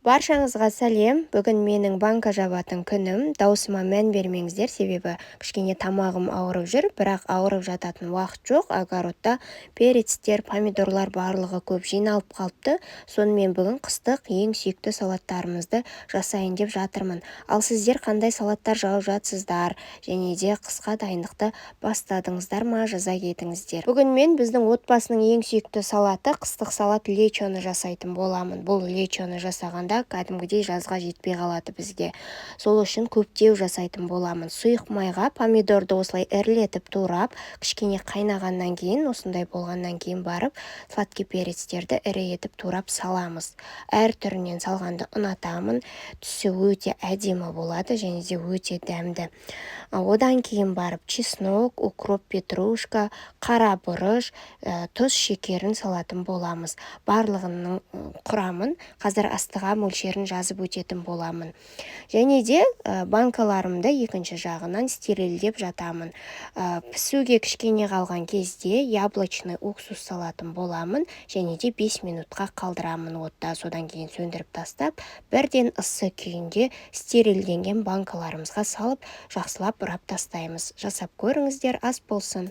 Баршаңызға сәлем. Бүгін менің банка жабатын күнім. Даусыма мән бермеңіздер, себебі кішкене тамағым ауырып жүр, бірақ ауырып жататын уақыт жоқ. Огородта перецтер, помидорлар барлығы көп жиналып қалыпты. Сонымен бүгін қыстық ең сүйікті салаттарымызды жасайын деп жатырмын. Ал сіздер қандай салаттар жауып жатсыздар, және де қысқа дайындықты бастадыңыздар ма, жаза кетіңіздер. Бүгін мен біздің отбасының ең сүйікті салаты қыстық салат лечоны жасайтын боламын. Бұл лечоны жасағанда кәдімгідей жазға жетпей қалады бізге. Сол үшін көптеу жасайтын боламын. Сұйық майға помидорды осылай ірілетіп турап, кішкене қайнағаннан кейін, осындай болғаннан кейін барып, сладкий перецтерді ірі етіп турап саламыз. Әр түрінен салғанды ұнатамын. Түсі өте әдемі болады, және де өте дәмді. Одан кейін барып чеснок, укроп, петрушка, қара бұрыш, тұз, шекерін салатын боламыз. Барлығының құрамын қазір астыға мөлшерін жазып өтетін боламын. Және де банкаларымды екінші жағынан стерильдеп жатамын. Пісуге кішкене қалған кезде яблочный уксус салатын боламын, және де 5 минутқа қалдырамын отта. Содан кейін сөндіріп тастап, бірден ыссы күйінде стерильденген банкаларымызға салып, жақсылап бұрап тастаймыз. Жасап көріңіздер, ас болсын.